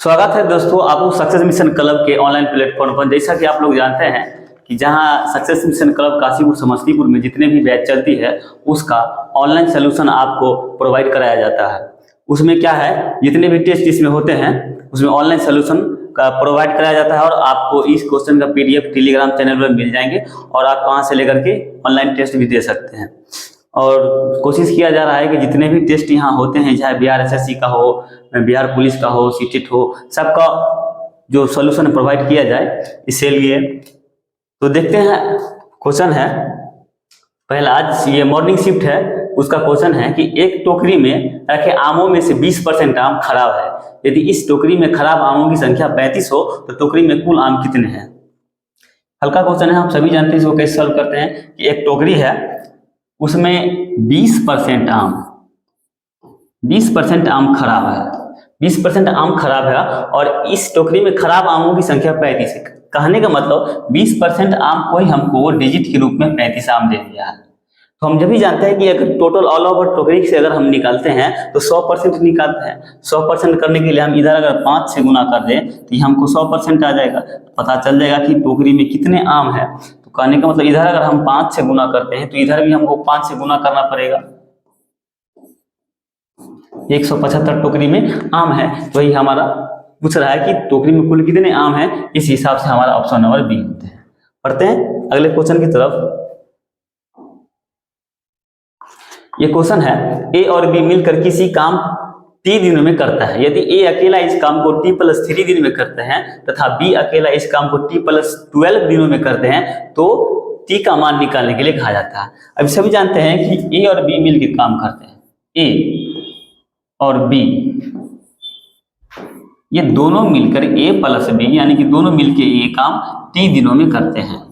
स्वागत है दोस्तों आपको सक्सेस मिशन क्लब के ऑनलाइन प्लेटफॉर्म पर। जैसा कि आप लोग जानते हैं कि जहां success mission club Kashipur Samastipur में जितने भी बैच चलती है उसका ऑनलाइन सोल्यूशन आपको प्रोवाइड कराया जाता है। उसमें क्या है, जितने भी टेस्ट इसमें होते हैं उसमें ऑनलाइन सोल्यूशन का प्रोवाइड कराया जाता है और आपको इस क्वेश्चन का पीडीएफ टेलीग्राम चैनल पर मिल जाएंगे और आप वहां से लेकर के ऑनलाइन टेस्ट भी दे सकते हैं। और कोशिश किया जा रहा है कि जितने भी टेस्ट यहाँ होते हैं, चाहे बिहार एसएससी का हो, बिहार पुलिस का हो, सीटेट हो, सबका जो सॉल्यूशन प्रोवाइड किया जाए इसके लिए। तो देखते हैं, क्वेश्चन है पहला, आज ये मॉर्निंग शिफ्ट है, उसका क्वेश्चन है कि एक टोकरी में रखे आमों में से 20% आम खराब है। यदि इस टोकरी में खराब आमों की संख्या 35 हो तो टोकरी में कुल आम कितने हैं। हल्का क्वेश्चन है, हम सभी जानते हैं इसको कैसे सॉल्व करते हैं कि एक टोकरी है उसमें 20% आम खराब है, 20% आम खराब है और इस टोकरी में खराब आमों की संख्या 35 है। कहने का मतलब 20% आम को ही हमको डिजिट के रूप में 35 आम दे दिया है। तो हम जब भी जानते हैं कि अगर टोटल ऑल ओवर टोकरी से अगर हम निकालते हैं तो 100% निकालते हैं। 100% करने के लिए हम इधर अगर 5 से गुना कर दें तो हमको 100% आ जाएगा। पता चल जाएगा कि टोकरी में कितने आम है। तो कहने का मतलब इधर अगर हम 5 से गुना करते हैं तो इधर भी हमको 5 से गुना करना पड़ेगा। 175 टोकरी में आम है, वही हमारा पूछ रहा है कि टोकरी में कुल कितने आम है। इस हिसाब से हमारा ऑप्शन नंबर बी होते हैं। पढ़ते हैं अगले क्वेश्चन की तरफ। ये क्वेश्चन है, ए और बी मिलकर किसी काम टी दिनों में करता है। यदि ए अकेला इस काम को t+3 दिन में करते हैं तथा बी अकेला इस काम को t+12 दिनों में करते हैं तो टी का मान निकालने के लिए कहा जाता है। अब सभी जानते हैं कि ए और बी मिलकर काम करते हैं। ए और बी ये दोनों मिलकर a+b यानी कि दोनों मिलकर ये काम टी दिनों में करते हैं।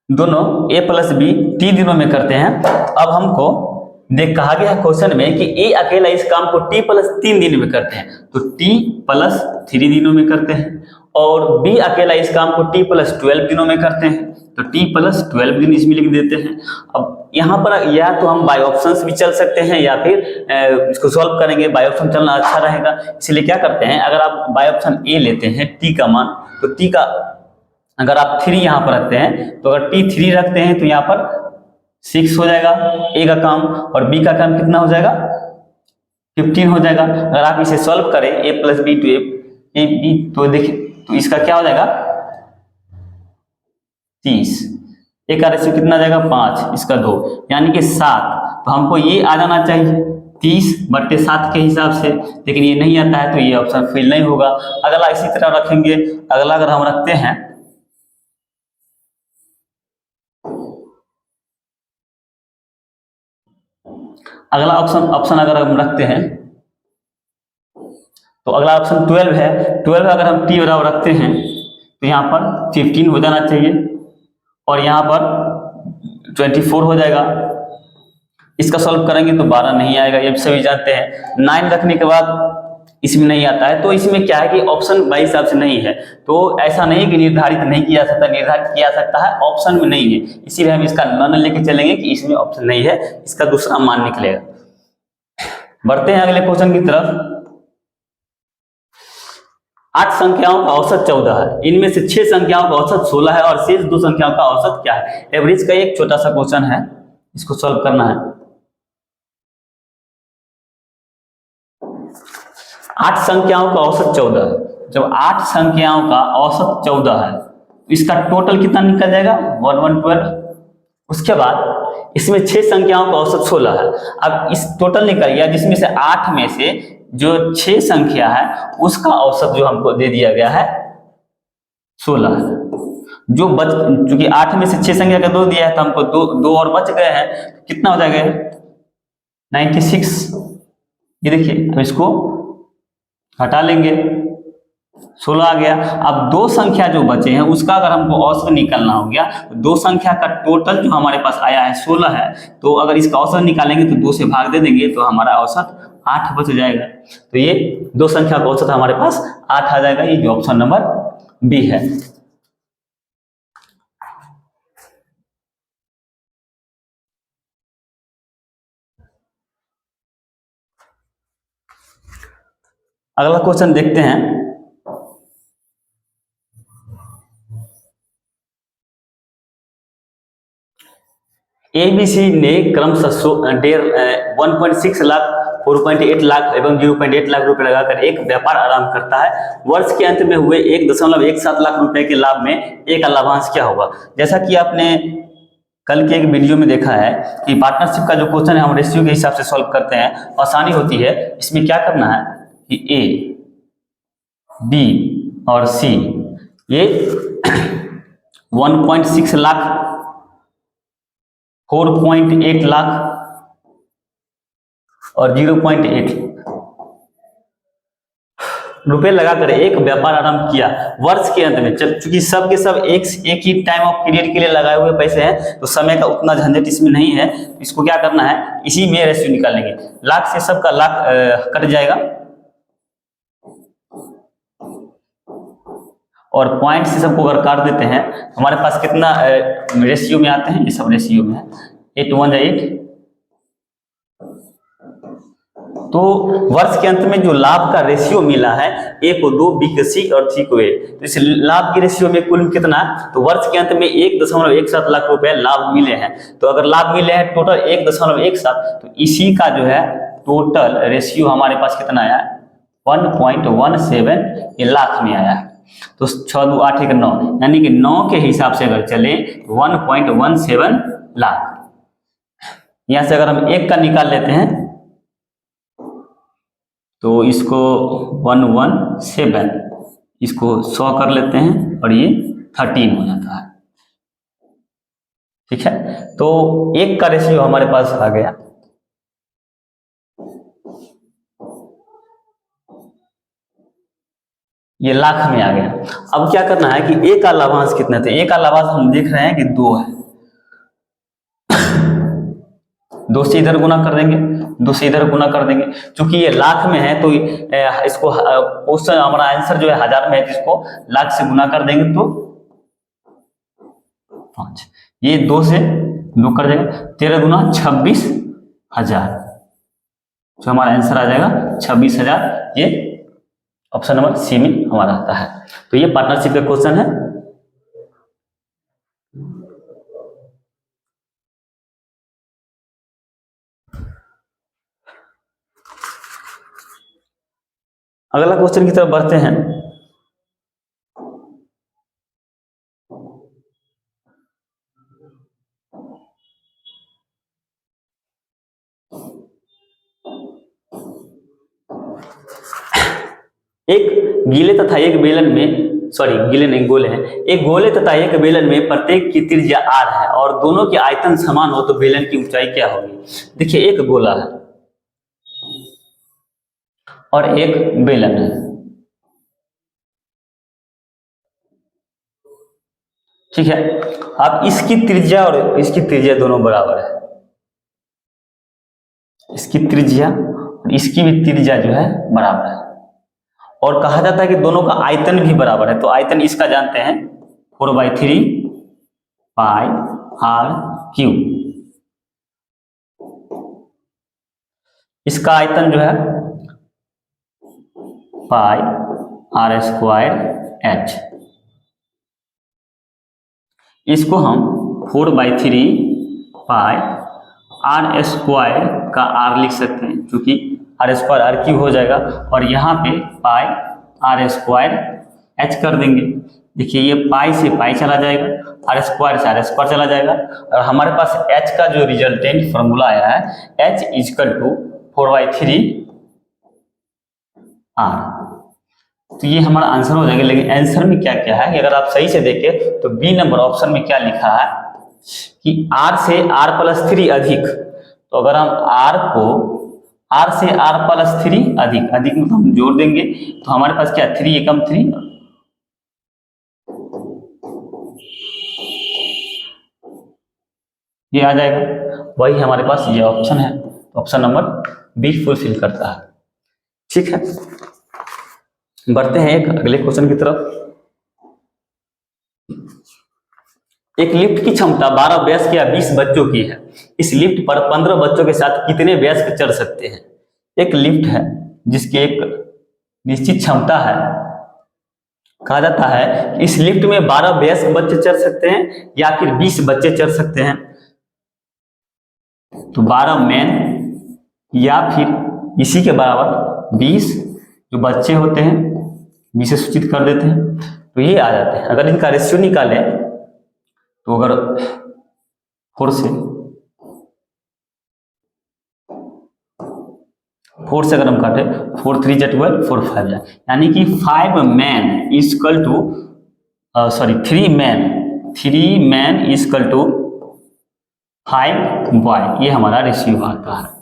दोनों a+b टी दिनों में करते हैं। अब हमको कहा गया है क्वेश्चन में कि ए अकेला इस काम को t+3 दिन में करते हैं तो t+3 दिनों में करते हैं और बी अकेला इस काम को t+12 दिनों में करते हैं तो t+12 दिन इसमें लिख देते हैं। अब यहाँ पर या तो हम बाय ऑप्शंस भी चल सकते हैं या फिर इसको सॉल्व करेंगे। बाय ऑप्शन चलना अच्छा रहेगा, इसलिए क्या करते हैं, अगर आप बाय ऑप्शन ए लेते हैं टी का मान, तो टी का अगर आप 3 यहाँ पर रखते हैं तो अगर t3 रखते हैं तो यहाँ पर 6 हो जाएगा ए का काम और बी का काम कितना हो जाएगा 15 हो जाएगा। अगर आप इसे सॉल्व करें a+b टू ए बी तो देखिए तो इसका क्या हो जाएगा 30। ए का रेशियो कितना जाएगा 5, इसका 2 यानी कि 7। तो हमको ये आ जाना चाहिए 30/7 के हिसाब से, लेकिन ये नहीं आता है तो ये ऑप्शन फिल नहीं होगा। अगला इसी तरह रखेंगे। अगला अगर हम रखते हैं अगला ऑप्शन अगर हम रखते हैं तो अगला ऑप्शन 12 है। 12 अगर हम टी बराबर रखते हैं तो यहाँ पर 15 हो जाना चाहिए और यहाँ पर 24 हो जाएगा। इसका सॉल्व करेंगे तो 12 नहीं आएगा, ये सभी जानते हैं। 9 रखने के बाद इसमें नहीं आता है तो इसमें क्या है कि ऑप्शन बाई हिसाब से नहीं है। तो ऐसा नहीं है कि निर्धारित नहीं किया सकता, निर्धारित किया सकता है, ऑप्शन में नहीं है, इसीलिए हम इसका नन लेके चलेंगे कि इसमें ऑप्शन नहीं है, इसका दूसरा मान निकलेगा। बढ़ते हैं अगले क्वेश्चन की तरफ। 8 संख्याओं का औसत 14 है, इनमें से 6 संख्याओं का औसत 16 है और शेष 2 संख्याओं का औसत क्या है। एवरेज का एक छोटा सा क्वेश्चन है, इसको सॉल्व करना है। 8 संख्याओं का औसत 14 है। जब 8 संख्याओं का औसत 14 है तो इसका टोटल कितना निकल जाएगा 1112। उसके बाद इसमें 6 संख्याओं का औसत 16 है। अब इस टोटल निकल गया जिसमें से 8 में से जो 6 संख्या है उसका औसत जो हमको दे दिया गया है 16 है। जो बच चूंकि 8 में से 6 संख्या का 2 दिया है तो हमको दो और बच गए हैं, कितना हो जाएगा 96। ये देखिए अब इसको हटा लेंगे, 16 आ गया। अब 2 संख्या जो बचे हैं उसका अगर हमको औसत निकालना हो गया तो 2 संख्या का टोटल जो हमारे पास आया है 16 है, तो अगर इसका औसत निकालेंगे तो 2 से भाग दे देंगे तो हमारा औसत 8 बच जाएगा। तो ये 2 संख्या का औसत हमारे पास 8 आ जाएगा। ये जो ऑप्शन नंबर बी है। अगला क्वेश्चन देखते हैं। ABC ने क्रमशः 1.6 लाख, 4.8 लाख एवं 0.8 लाख रुपए लगाकर एक व्यापार आरंभ करता है। वर्ष के अंत में हुए 1.17 लाख रुपए के लाभ में ए का लाभांश क्या होगा। जैसा कि आपने कल के एक वीडियो में देखा है कि पार्टनरशिप का जो क्वेश्चन है हम रेशियो के हिसाब से सॉल्व करते हैं, आसानी होती है। इसमें क्या करना है कि ए, बी और सी ये 1.6 लाख, 4.8 लाख और 0.8 रुपए लगाकर एक व्यापार आरंभ किया वर्ष के अंत में। चूंकि सब के सब एक ही टाइम ऑफ पीरियड के लिए लगाए हुए पैसे हैं तो समय का उतना झंझट इसमें नहीं है। इसको क्या करना है, इसी में रेशियो निकालेंगे। लाख से सबका लाख कट जाएगा और पॉइंट से सबको अगर काट देते हैं हमारे पास कितना रेशियो में आते हैं, ये सब रेशियो में है। 8 1 8। तो वर्ष के अंत में जो लाभ का रेशियो मिला है, ए को 2, बी को सी और सी को ए, तो इस लाभ के रेशियो में कुल कितना है, तो वर्ष के अंत में 1.17 लाख रुपए लाभ मिले हैं। तो अगर लाभ मिले हैं टोटल 1.17, तो इसी का जो है टोटल रेशियो हमारे पास कितना आया, 1.17 ये लाख में आया है। तो 6 2 8 1 9, यानी कि 9 के हिसाब से अगर चले 1.17 लाख। यहां से अगर हम एक का निकाल लेते हैं तो इसको 117, इसको 100 कर लेते हैं और ये 13 हो जाता है। ठीक है, तो एक का रेशियो हमारे पास आ गया। ये लाख में आ गया। अब क्या करना है कि ए का लाभांश कितना था, ए का लाभांश हम देख रहे हैं कि 2 है। 2 से इधर गुना कर देंगे, 2 से इधर गुना कर देंगे। क्योंकि ये लाख में है तो इसको क्वेश्चन हमारा आंसर जो है 1000 में है, जिसको लाख से गुना कर देंगे तो 5। ये 2 से 2 कर देंगे, 13 गुना 26,000, जो हमारा आंसर आ जाएगा 26,000। ये ऑप्शन नंबर सी में हमारा आता है। तो ये पार्टनरशिप का क्वेश्चन है। अगला क्वेश्चन की तरफ बढ़ते हैं। एक गीले तथा एक बेलन में, सॉरी गीले नहीं गोले हैं, एक गोले तथा एक बेलन में प्रत्येक की त्रिज्या r है और दोनों के आयतन समान हो तो बेलन की ऊंचाई क्या होगी। देखिए एक गोला है और एक बेलन है, ठीक है। अब इसकी त्रिज्या और इसकी त्रिज्या दोनों बराबर है, इसकी त्रिज्या और इसकी भी त्रिज्या जो है बराबर है। और कहा जाता है कि दोनों का आयतन भी बराबर है। तो आयतन इसका जानते हैं 4/3 पाई r क्यूब। इसका आयतन जो है पाई r² h। इसको हम 4/3 पाई r² का r लिख सकते हैं, क्योंकि r² r क्यूब हो जाएगा और यहाँ पे पाई r² h कर देंगे। देखिए ये पाई से पाई चला जाएगा, r² से r² चला जाएगा और हमारे पास h का जो रिजल्टेंट फॉर्मूला आया है h = 4/3 r। तो ये हमारा आंसर हो जाएगा। लेकिन आंसर में क्या क्या है कि अगर आप सही से देखें तो बी नंबर ऑप्शन में क्या लिखा है कि r से r+3 अधिक। तो अगर हम r को r से r+3 अधिक, अधिक में तो हम जोड़ देंगे तो हमारे पास क्या 3 एकम 3, ये आ जाएगा। वही हमारे पास ये ऑप्शन है। तो ऑप्शन नंबर बी फुलफिल करता है। ठीक है, बढ़ते हैं एक अगले क्वेश्चन की तरफ। एक लिफ्ट की क्षमता 12 वयस्क या 20 बच्चों की है। इस लिफ्ट पर 15 बच्चों के साथ कितने वयस्क चढ़ सकते हैं। एक लिफ्ट है जिसकी एक निश्चित क्षमता है। कहा जाता है कि इस लिफ्ट में 12 वयस्क बच्चे चढ़ सकते हैं या फिर 20 बच्चे चढ़ सकते हैं। तो 12 मैन या फिर इसी के बराबर 20 जो बच्चे होते हैं 20 से सूचित कर देते हैं, तो ये आ जाते हैं। अगर इनका रेशियो निकालें तो अगर 4 से अगर हम काटे 4 3 जा 12 4 5 जा, यानी कि 5 man equal to 3 man equal to 5 boy, ये हमारा रेशियो आता है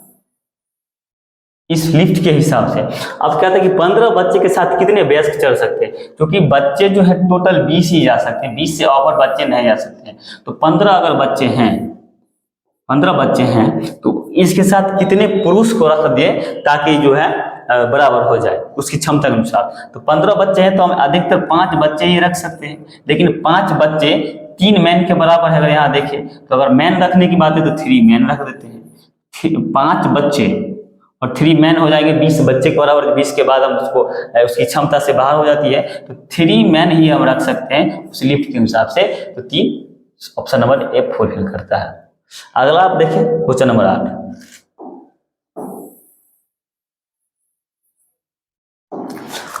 इस लिफ्ट के हिसाब से। अब क्या था कि 15 बच्चे के साथ कितने वयस्क चढ़ सकते हैं, क्योंकि बच्चे जो है टोटल 20 ही जा सकते हैं, 20 से ओवर बच्चे नहीं जा सकते हैं। तो 15 अगर बच्चे हैं, 15 बच्चे हैं तो इसके साथ कितने पुरुष को रख दिए ताकि जो है बराबर हो जाए उसकी क्षमता के अनुसार। तो 15 बच्चे हैं तो हम अधिकतर 5 बच्चे ही रख सकते हैं, लेकिन 5 बच्चे 3 मैन के बराबर है। अगर यहाँ देखें तो अगर मैन रखने की बात है तो 3 मैन रख देते हैं, 5 बच्चे और 3 मैन हो जाएंगे 20 बच्चे के बराबर। 20 के बाद हम उसको उसकी क्षमता से बाहर हो जाती है, तो 3 मैन ही हम रख सकते हैं उस लिफ्ट के हिसाब से। तो 3 ऑप्शन नंबर ए फुलफिल करता है। अगला आप देखें क्वेश्चन नंबर 8।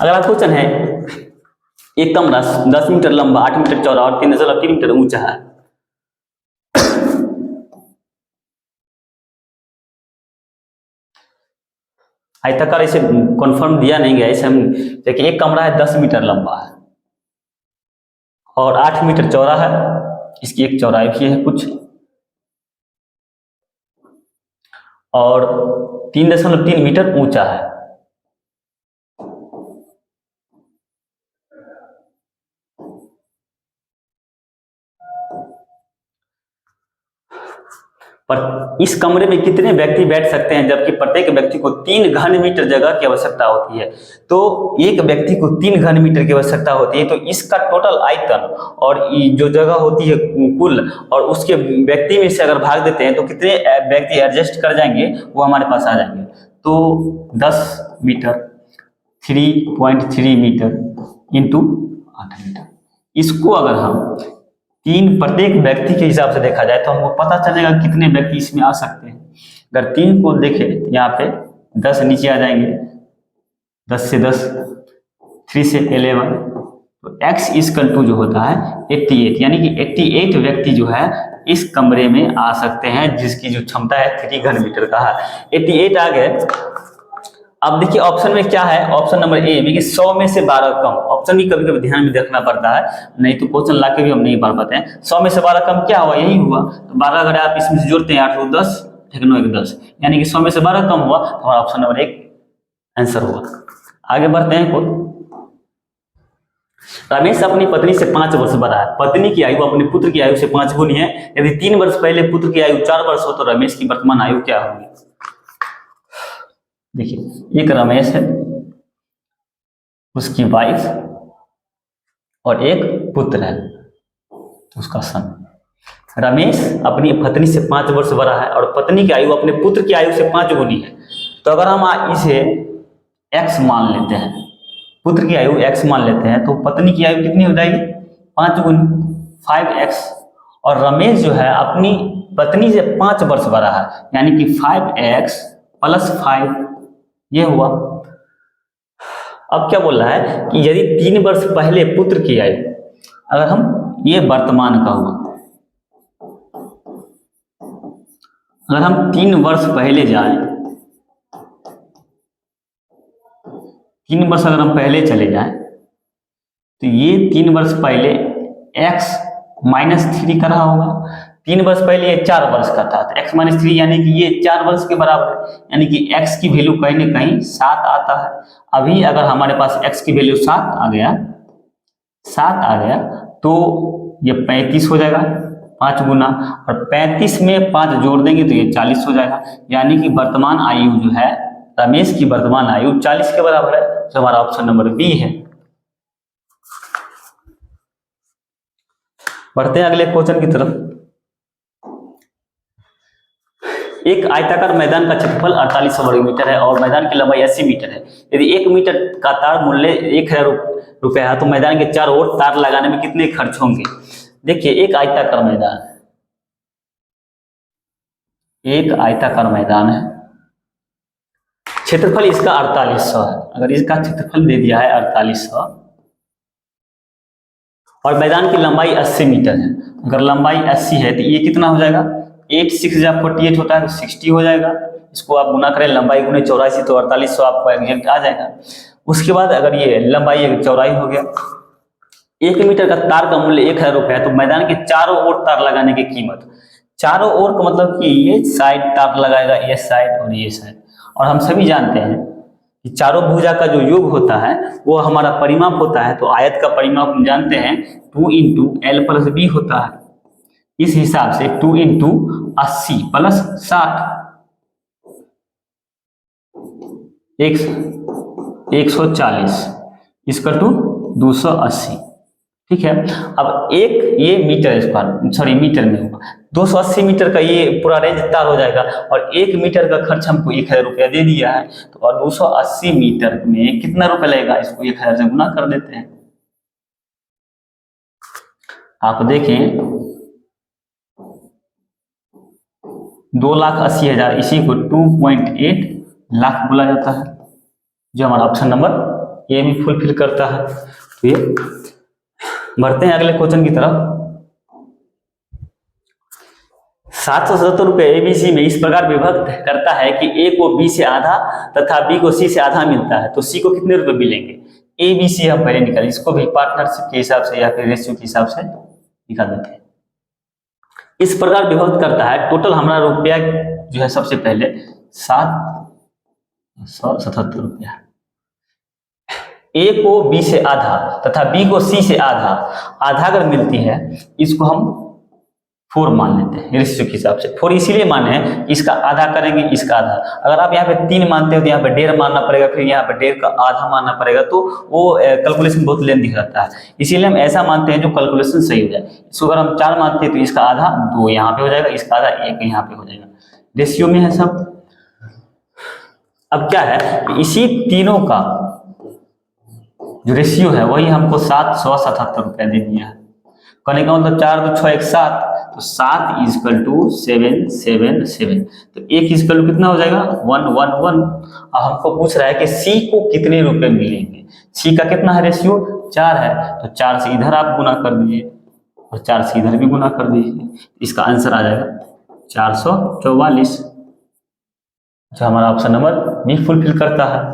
अगला क्वेश्चन है, एक कमरा 10 मीटर लंबा, 8 मीटर चौड़ा और 3.3 मीटर ऊंचा है। आयताकार इसे कन्फर्म दिया नहीं गया, इसे हम देखिए एक कमरा है 10 मीटर लंबा है और 8 मीटर चौड़ा है, इसकी एक चौड़ाई भी है कुछ, और 3.3 मीटर ऊंचा है। पर इस कमरे में कितने व्यक्ति बैठ सकते हैं, जबकि प्रत्येक व्यक्ति को 3 घन मीटर जगह की आवश्यकता होती है। तो एक व्यक्ति को 3 घन मीटर की आवश्यकता होती है, तो इसका टोटल आयतन और जो जगह होती है कुल, और उसके व्यक्ति में से अगर भाग देते हैं तो कितने व्यक्ति एडजस्ट कर जाएंगे वो हमारे पास आ जाएंगे। तो 10 मीटर 3.3 मीटर इंटू 8 मीटर, इसको अगर हम 3 प्रत्येक व्यक्ति के हिसाब से देखा जाए तो हमको पता चलेगा कितने व्यक्ति इसमें आ सकते हैं। अगर 3 को देखें यहाँ पे 10 नीचे आ जाएंगे, 10 से 10, 3 से 11, तो x इक्वल टू जो होता है 88, यानी कि 88 व्यक्ति जो है इस कमरे में आ सकते हैं, जिसकी जो क्षमता है 3 घन मीटर का है। 88 आ गए। अब देखिए ऑप्शन में क्या है, ऑप्शन नंबर ए में कि 100 में से 12 कम। ऑप्शन भी कभी कभी ध्यान में रखना पड़ता है, नहीं तो क्वेश्चन लाके भी हम नहीं पढ़ पाते हैं। 100 में से 12 कम क्या हुआ, यही हुआ। तो 12 अगर आप इसमें से जोड़ते हैं 8 को 10, 9 1 10, यानी कि 100 में से 12 कम हुआ, तो हमारा ऑप्शन नंबर 1 आंसर हुआ। आगे बढ़ते हैं। रमेश अपनी पत्नी से 5 वर्ष बड़ा है। पत्नी की आयु अपने पुत्र की आयु से 5 गुनी है। यदि 3 वर्ष पहले पुत्र की आयु 4 वर्ष हो तो रमेश की वर्तमान आयु क्या होगी। देखिए एक रमेश है, उसकी वाइफ और एक पुत्र है उसका सन। रमेश अपनी पत्नी से 5 वर्ष बड़ा है और पत्नी की आयु अपने पुत्र की आयु से 5 गुनी है। तो अगर हम इसे x मान लेते हैं, पुत्र की आयु x मान लेते हैं, तो पत्नी की आयु कितनी हो जाएगी 5 गुनी 5x, और रमेश जो है अपनी पत्नी से 5 वर्ष बड़ा है, यानी कि 5x प्लस 5 ये हुआ। अब क्या बोल रहा है कि यदि 3 वर्ष पहले पुत्र की आयु, अगर हम ये वर्तमान का हुआ, अगर हम 3 वर्ष पहले जाएं, 3 वर्ष अगर हम पहले चले जाएं, तो ये 3 वर्ष पहले x -3 का रहा होगा। 3 वर्ष पहले ये 4 वर्ष का था, तो x -3 यानी कि ये 4 वर्ष के बराबर है, यानी कि x की वैल्यू कहीं ना कहीं 7 आता है। अभी अगर हमारे पास x की वैल्यू 7 आ गया तो ये 35 हो जाएगा 5 गुना, और 35 में 5 जोड़ देंगे तो ये 40 हो जाएगा, यानी कि वर्तमान आयु जो है रमेश की वर्तमान आयु 40 के बराबर है। तो हमारा ऑप्शन नंबर बी है। बढ़ते हैं अगले क्वेश्चन की तरफ। एक आयताकार मैदान का क्षेत्रफल 48 वर्ग मीटर है और मैदान की लंबाई 80 मीटर है। यदि 1 मीटर का तार मूल्य 1000 रुपया है तो मैदान के चारों ओर तार लगाने में कितने खर्च होंगे। देखिए एक आयताकार मैदान, एक आयताकार मैदान है, क्षेत्रफल इसका 4800 है। अगर इसका क्षेत्रफल दे दिया है 4800 और मैदान की लंबाई 80 मीटर है, अगर लंबाई 80 है तो ये कितना हो जाएगा, 8 6 जा 48 होता है तो 60 हो जाएगा। इसको आप गुना करें, लंबाई गुने 84 तो 4800 आपको एग्जैक्ट आ जाएगा। उसके बाद अगर ये लंबाई चौड़ाई हो गया, 1 मीटर का तार का मूल्य 1000 रुपये है, तो मैदान के चारों ओर तार लगाने की कीमत, चारों ओर का मतलब कि ये साइड तार लगाएगा, ये साइड और ये साइड। और हम सभी जानते हैं कि चारों भुजा का जो योग होता है वो हमारा परिमाप होता है। तो आयत का परिमाप हम जानते हैं 2 × L+B होता है। इस हिसाब से 2 × 80 + 60 140 इसका टू 280, ठीक है। अब एक ये मीटर स्क्वायर, सॉरी मीटर में होगा, 280 मीटर का ये पूरा रेंज तार हो जाएगा और 1 मीटर का खर्च हमको 1000 रुपया दे दिया है। तो और 280 मीटर में कितना रुपया लगेगा, इसको 1000 से गुना कर देते हैं। आप देखें 2,80,000 इसी को 2.8 लाख बोला जाता है, जो हमारा ऑप्शन नंबर ए भी फुलफिल करता है। तो ये बढ़ते हैं अगले क्वेश्चन की तरफ। 777 रुपये एबीसी में इस प्रकार विभक्त करता है कि ए को बी से आधा तथा बी को सी से आधा मिलता है, तो सी को कितने रुपए मिलेंगे। ए बी सी हम पहले निकालें, इसको भी पार्टनरशिप के हिसाब से या फिर रेशियो के हिसाब से निकाल देते हैं। इस प्रकार विभक्त करता है, टोटल हमारा रुपया जो है सबसे पहले 777 रुपया। ए को बी से आधा तथा बी को सी से आधा, आधा अगर मिलती है इसको हम 4 मान लेते हैं रेशियो के हिसाब से। 4 इसीलिए माने हैं, इसका आधा करेंगे इसका आधा। अगर आप यहाँ पे 3 मानते हो तो यहाँ पे 1.5 मानना पड़ेगा, फिर यहाँ पे 1.5 का आधा मानना पड़ेगा, तो वो कैलकुलेशन बहुत लेंथी रहता है। इसीलिए हम ऐसा मानते हैं जो कैलकुलेशन सही हो जाए। इसको अगर हम 4 मानते हैं तो इसका आधा 2 यहाँ पे हो जाएगा, इसका आधा 1 यहाँ पे हो जाएगा। रेशियो में है सब। अब क्या है, इसी तीनों का जो रेशियो है वही हमको 777 रुपया दे दिया है। कहने का मतलब 4 2 6 1 7, तो 7 = 777, तो 1 = कितना हो जाएगा 111। अब हमको पूछ रहा है कि सी को कितने रुपए मिलेंगे। सी का कितना है रेशियो 4 है, तो 4 से इधर आप गुना कर दीजिए और 4 से इधर भी गुना कर दीजिए, इसका आंसर आ जाएगा 444, जो हमारा ऑप्शन नंबर बी फुलफिल करता है।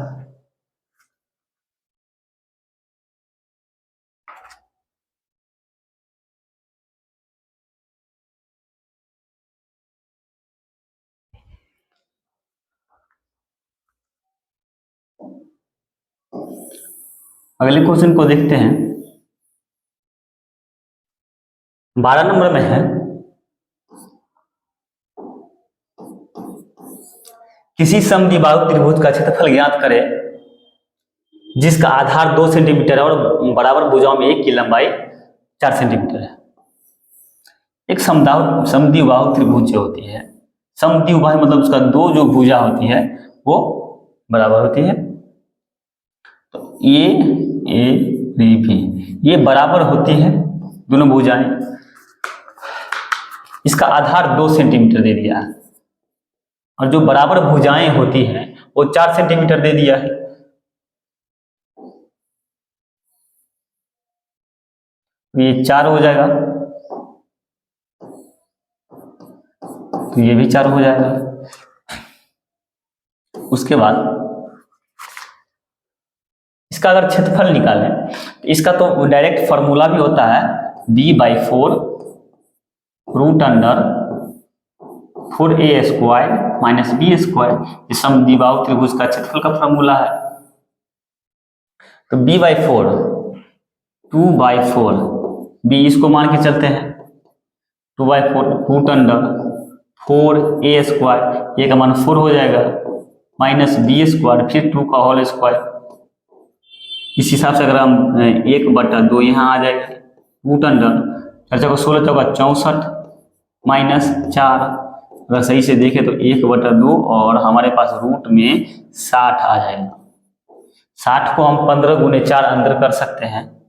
अगले क्वेश्चन को देखते हैं। 12 नंबर में है, किसी समद्विबाहु त्रिभुज का क्षेत्रफल ज्ञात करें जिसका आधार 2 सेंटीमीटर है और बराबर भुजाओं में एक की लंबाई 4 सेंटीमीटर है। एक समद्विबाहु त्रिभुज जो होती है, समद्विबाहु मतलब उसका दो जो भुजा होती है वो बराबर होती है। तो ए बी ये बराबर होती है दोनों भुजाएं। इसका आधार 2 सेंटीमीटर दे दिया है और जो बराबर भुजाएं होती हैं वो 4 सेंटीमीटर दे दिया है। ये 4 हो जाएगा, तो ये भी 4 हो जाएगा। उसके बाद इसका अगर क्षेत्रफल निकालें तो इसका तो डायरेक्ट फॉर्मूला भी होता है b/4 √4a² - b²। ये समद्विबाहु त्रिभुज का क्षेत्रफल का फॉर्मूला है। तो b/4 2/4 b इसको मान के चलते हैं 2/4 √4a², ये का मान 4 हो जाएगा, -b², फिर 2 का होल स्क्वायर। इस हिसाब से अगर हम 1/2 यहाँ आ जाएगा, √4 16 64 -4, अगर सही से देखें तो 1/2 और हमारे पास रूट में 60 आ जाएगा। 60 को हम 15 × 4 अंदर कर सकते हैं।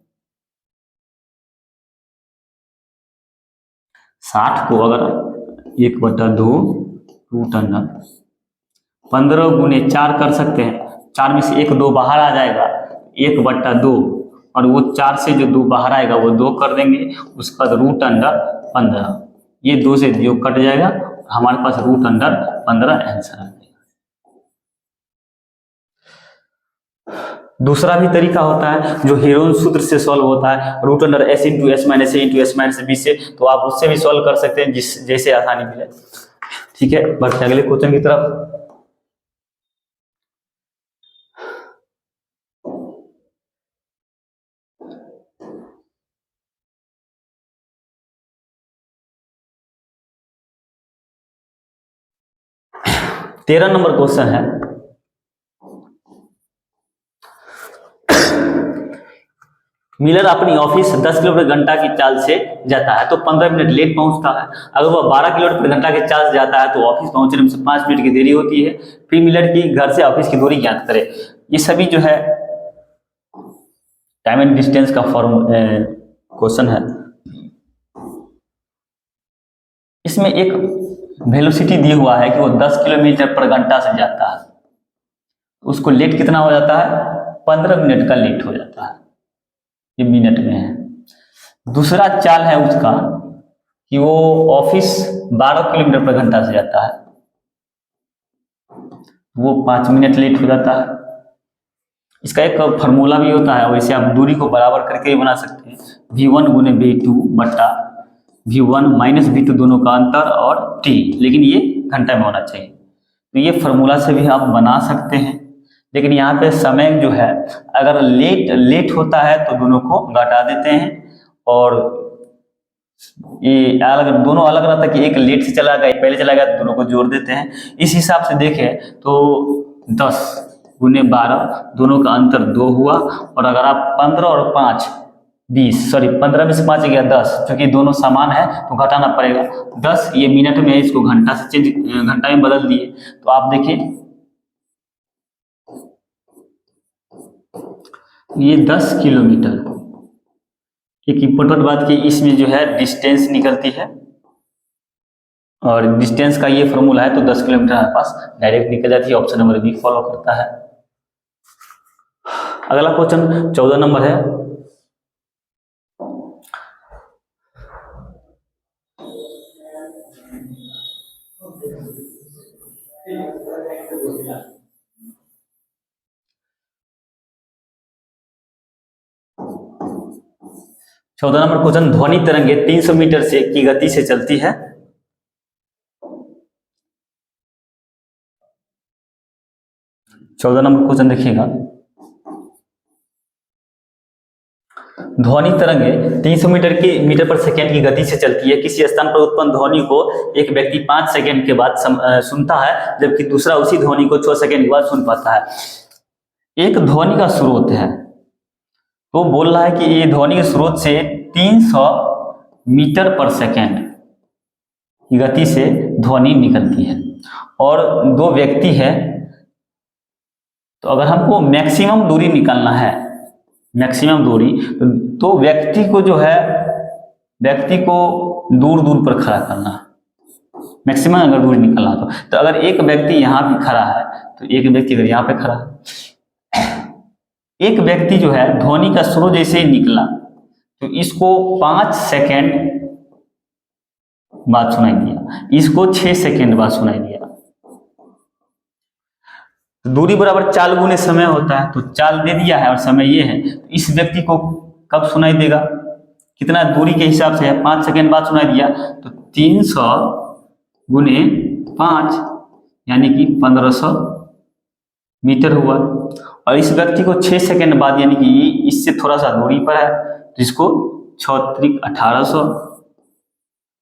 60 को अगर 1/2 रूट अंडर 15 गुने 4 कर सकते हैं, 4 में से 1 2 बाहर आ जाएगा, 1/2, और वो 4 से जो 2 बाहर आएगा वो 2 कर देंगे, उसके बाद रूट अंडर 15, ये 2 से जो कट जाएगा, हमारे पास रूट अंडर 15 आंसर आ जाएगा। दूसरा भी तरीका होता है जो हेरोन सूत्र से सॉल्व होता है, root under s into s minus a into s minus b से, तो आप उससे भी सॉल्व कर सकते हैं, जिस जैसे आसानी मिले। ठीक है, बढ़ते अगले क्वेश्चन की तरफ। तेरह नंबर क्वेश्चन है, मिलर अपनी ऑफिस 10 किलोमीटर घंटा की चाल से जाता है तो 15 मिनट लेट पहुंचता है। अगर वह 12 किलोमीटर घंटा के चाल से जाता है तो ऑफिस पहुंचने में 5 मिनट की देरी होती है। फिर मिलर की घर से ऑफिस की दूरी ज्ञात करें। ये सभी जो है टाइम एंड डिस्टेंस का क्वेश्चन है। इसमें एक वेलोसिटी दिया हुआ है कि वो 10 किलोमीटर पर घंटा से जाता है, उसको लेट कितना हो जाता है, 15 मिनट का लेट हो जाता है, ये मिनट में है। दूसरा चाल है उसका कि वो ऑफिस 12 किलोमीटर पर घंटा से जाता है, वो 5 मिनट लेट हो जाता है। इसका एक फार्मूला भी होता है, वैसे आप दूरी को बराबर करके ही बना सकते हैं, v1 गुने v2 बट्टा v1 माइनस v2 दोनों का अंतर और t, लेकिन ये घंटा में होना चाहिए। तो ये फार्मूला से भी आप बना सकते हैं, लेकिन यहाँ पे समय जो है अगर लेट होता है तो दोनों को घटा देते हैं, और ये अलग दोनों अलग रहता है कि एक लेट से चला गया पहले चला गया तो दोनों को जोड़ देते हैं। इस हिसाब से देखें तो 10 गुने 12 दोनों का अंतर 2 हुआ, और अगर आप 15 और 5 20 सॉरी 15 में से 5 गया 10, क्योंकि दोनों समान है तो घटाना पड़ेगा 10, ये मिनट में है, इसको घंटा से घंटा में बदल दिए। तो आप देखिए ये 10 किलोमीटर। एक इम्पोर्टेंट बात कि इसमें जो है डिस्टेंस निकलती है, और डिस्टेंस का ये फॉर्मूला है तो 10 किलोमीटर हमारे पास डायरेक्ट निकल जाती है। ऑप्शन नंबर बी फॉलो करता है। अगला क्वेश्चन 14 नंबर है, क्वेश्चन, ध्वनि तरंगे 300 मीटर से की गति से चलती है। चौदह नंबर क्वेश्चन देखिएगा, ध्वनि तरंगे 300 मीटर पर सेकेंड की गति से चलती है। किसी स्थान पर उत्पन्न ध्वनि को एक व्यक्ति 5 सेकेंड के बाद सुनता है, जबकि दूसरा उसी ध्वनि को 6 सेकेंड के बाद सुन पाता है। एक ध्वनि का स्रोत है, तो बोल रहा है कि ये ध्वनि के स्रोत से 300 मीटर पर सेकेंड की गति से ध्वनि निकलती है, और 2 व्यक्ति है, तो अगर हमको मैक्सिमम दूरी निकालना है, मैक्सिमम दूरी, तो व्यक्ति को जो है व्यक्ति को दूर दूर पर खड़ा करना है। मैक्सिमम अगर दूरी निकालना तो अगर एक व्यक्ति यहाँ भी खड़ा है तो एक व्यक्ति अगर यहाँ पे खड़ा है, एक व्यक्ति जो है ध्वनि का स्रोत जैसे ही निकला तो इसको 5 सेकेंड बाद सुनाई दिया, इसको 6 सेकेंड बाद सुनाई दिया। तो दूरी बराबर चाल गुने समय होता है, तो चाल दे दिया है और समय ये है, तो इस व्यक्ति को कब सुनाई देगा, कितना दूरी के हिसाब से है, 5 सेकेंड बाद सुनाई दिया, तो 300 गुने 5 यानी कि 1500 मीटर हुआ। और इस व्यक्ति को 6 सेकेंड बाद यानी कि इससे थोड़ा सा दूरी पर है, तो इसको 6 1800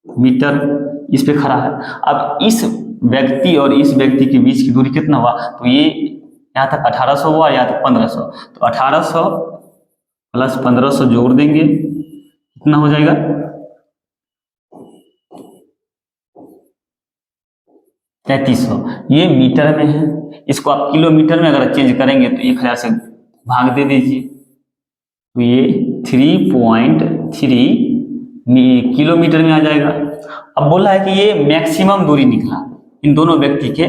मीटर इस पे खड़ा है। अब इस व्यक्ति और इस व्यक्ति के बीच की दूरी कितना हुआ, तो ये यहाँ तक 1800 हुआ, यहाँ तक 1500, तो 1800 प्लस 1500 जोड़ देंगे, कितना हो जाएगा, 3300। ये मीटर में है, इसको आप किलोमीटर में अगर चेंज करेंगे तो 1000 से भाग दे दीजिए, तो ये 3.3 किलोमीटर में आ जाएगा। अब बोला है कि ये मैक्सिमम दूरी निकला, इन दोनों व्यक्ति के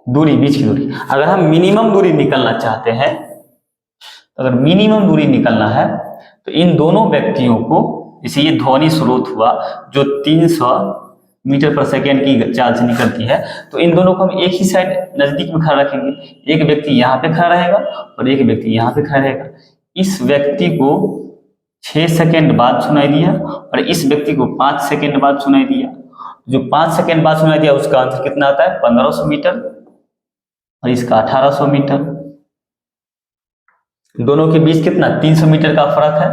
दूरी, बीच की दूरी। अगर हम मिनिमम दूरी निकलना चाहते हैं, अगर मिनिमम दूरी निकलना है तो इन दोनों व्यक्तियों को, जैसे ये ध्वनि स्रोत हुआ जो 300 मीटर पर सेकेंड की चाल से निकलती है, तो इन दोनों को हम एक ही साइड नजदीक में खड़ा रखेंगे। एक व्यक्ति यहाँ पे खड़ा रहेगा और एक व्यक्ति यहाँ पे खड़ा रहेगा। इस व्यक्ति को 6 सेकेंड बाद सुनाई दिया और इस व्यक्ति को 5 सेकेंड बाद सुनाई दिया। जो 5 सेकेंड बाद सुनाई दिया उसका आंसर कितना आता है, 1500 मीटर, और इसका 1800 मीटर। दोनों के बीच कितना, 300 मीटर का फर्क है।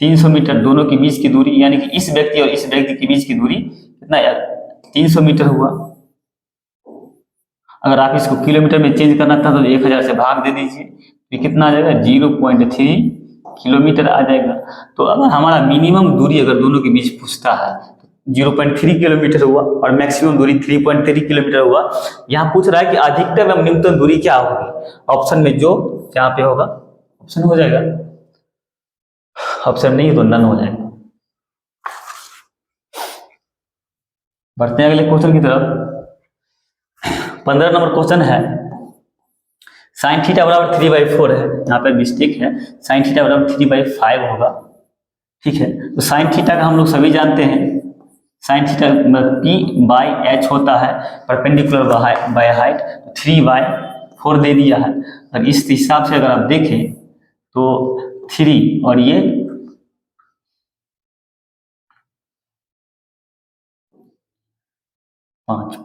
300 मीटर दोनों के बीच की दूरी, यानी कि इस व्यक्ति और इस व्यक्ति के बीच की दूरी कितना यार, 300 मीटर हुआ। अगर आप इसको किलोमीटर में चेंज करना था तो 1000 से भाग दे दीजिए, तो कितना आ जाएगा, 0.3 किलोमीटर आ जाएगा। तो अगर हमारा मिनिमम दूरी अगर दोनों के बीच पूछता है तो 0.3 किलोमीटर हुआ और मैक्सिमम दूरी 3.3 किलोमीटर हुआ। यहाँ पूछ रहा है कि अधिकतम एवं न्यूनतम दूरी क्या होगी। ऑप्शन में जो यहाँ पे होगा ऑप्शन हो जाएगा, ऑप्शन नहीं तो नन हो जाएगा। बढ़ते हैं अगले क्वेश्चन की तरफ। 15 नंबर क्वेश्चन है, साइन थीटा बराबर 3/4 है। यहाँ पे मिस्टेक है, साइन थीटा बराबर 3/5 होगा। ठीक है, तो साइन थीटा का हम लोग सभी जानते हैं, साइन थीटा P/H होता है, परपेंडिकुलर बाय हाइट, 3/4 दे दिया है। और इस हिसाब से अगर आप देखें तो 3 और ये 5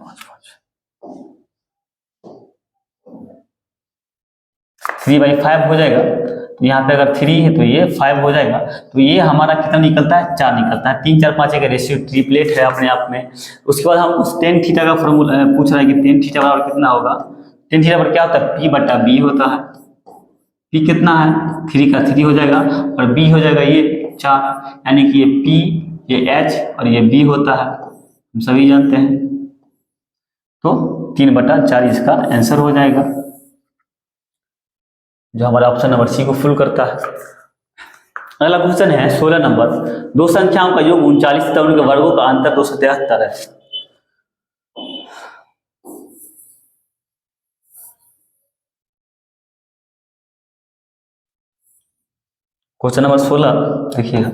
3/5 हो जाएगा। तो यहाँ पे अगर 3 है तो ये 5 हो जाएगा। तो ये हमारा कितना निकलता है, 4 निकलता है। 3 4 5 का रेशियो ट्रिपलेट है अपने आप में। उसके बाद हमको टेन थीटा का फॉर्मूला पूछ रहा है कि टेन थीटा बराबर कितना होगा। टेन थीटा पर क्या होता है, P/B होता है। P कितना है, 3 का 3 हो जाएगा और B हो जाएगा ये 4, यानी कि ये P, ये H और ये B होता है, हम सभी जानते हैं। तो 3/4 इसका आंसर हो जाएगा, जो हमारा ऑप्शन नंबर सी को फुल करता है। अगला क्वेश्चन है 16 नंबर, दो संख्याओं का योग 39 तथा उनके वर्गों का अंतर 273 है। क्वेश्चन नंबर 16 देखिएगा,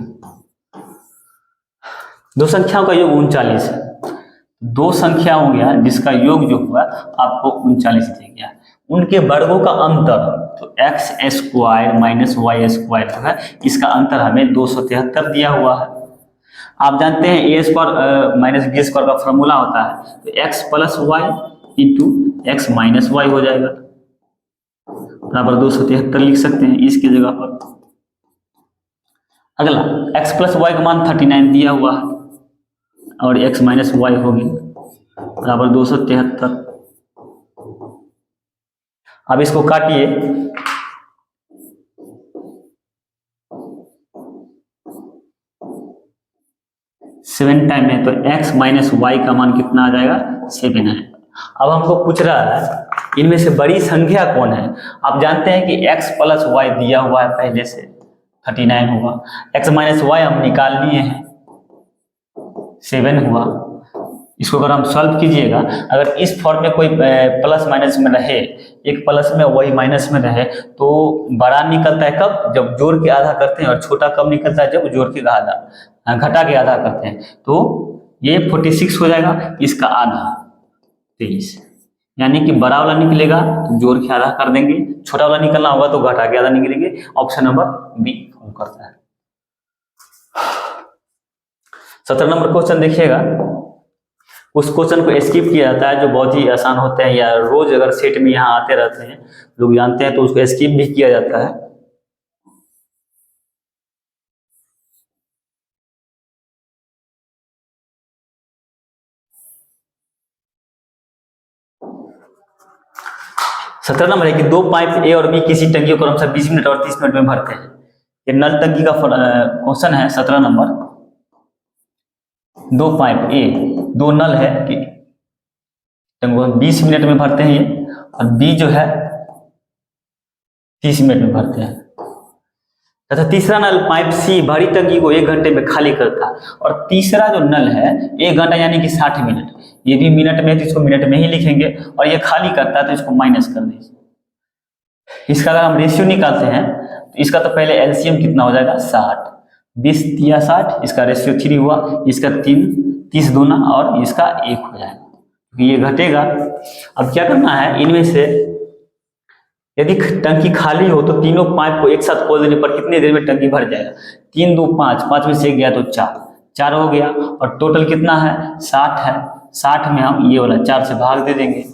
दो संख्याओं का योग 39 है। दो संख्या हो गया जिसका योग जो हुआ आपको 39 दे गया, उनके वर्गों का अंतर तो x² माइनस y² जो है, इसका अंतर हमें 273 दिया हुआ है। आप जानते हैं a² माइनस b² का फॉर्मूला होता है, तो x + y into x minus y हो जाएगा, बराबर 273 लिख सकते हैं इसकी जगह पर। अगला x + y का मान 39 दिया हुआ है और x माइनस y हो गया, बराबर 273। अब इसको काटिए, 7 टाइम है तो x माइनस वाई का मान कितना आ जाएगा, 7 है। अब हमको पूछ रहा है इनमें से बड़ी संख्या कौन है। आप जानते हैं कि x + y दिया हुआ है पहले से, 39 हुआ, x माइनस वाई हम निकाल लिए हैं, 7 हुआ। इसको अगर हम सॉल्व कीजिएगा, अगर इस फॉर्म में कोई प्लस माइनस में रहे, एक प्लस में वही माइनस में रहे, तो बड़ा निकलता है कब, जब जोड़ के आधा करते हैं, और छोटा कब निकलता है, जब जोड़ के आधा घटा के आधा करते हैं। तो ये 46 हो जाएगा, इसका आधा 23, यानी कि बड़ा वाला निकलेगा तो जोड़ के आधा कर देंगे, छोटा वाला निकलना होगा तो घटा के आधा निकलेंगे। ऑप्शन नंबर बी फॉर्म करता है। 17 नंबर क्वेश्चन देखिएगा, उस क्वेश्चन को स्किप किया जाता है जो बहुत ही आसान होते हैं, या रोज अगर सेट में यहाँ आते रहते हैं लोग जानते हैं, तो उसको स्किप भी किया जाता है। सत्रह नंबर है कि दो पाइप ए और बी किसी टंकी को क्रमशः 20 मिनट और 30 मिनट में भरते हैं। ये नल टंकी का क्वेश्चन है। 17 नंबर, दो पाइप ए, दो नल है कि 20 मिनट में भरते हैं ये, और बी जो है 30 मिनट में भरते हैं। तथा तीसरा नल पाइप सी भरी टंकी को 1 घंटे में खाली करता है। और तीसरा जो नल है 1 घंटा यानी कि 60 मिनट, ये भी मिनट में है तो इसको मिनट में ही लिखेंगे, और ये खाली करता है तो इसको माइनस कर दीजिए। इसका अगर हम रेशियो निकालते हैं तो इसका तो पहले एलसीएम कितना हो जाएगा 60, 20 या 60, इसका रेशियो 3 हुआ, इसका 3, 30 दूना और इसका 1 हो जाएगा, ये घटेगा। अब क्या करना है, इनमें से यदि टंकी खाली हो तो तीनों पाइप को एक साथ खोल देने पर कितनी देर में टंकी भर जाएगा। 3 2 5, 5 में से 1 गया तो 4 हो गया, और टोटल कितना है 60 है। 60 में हम ये वाला 4 से भाग दे देंगे,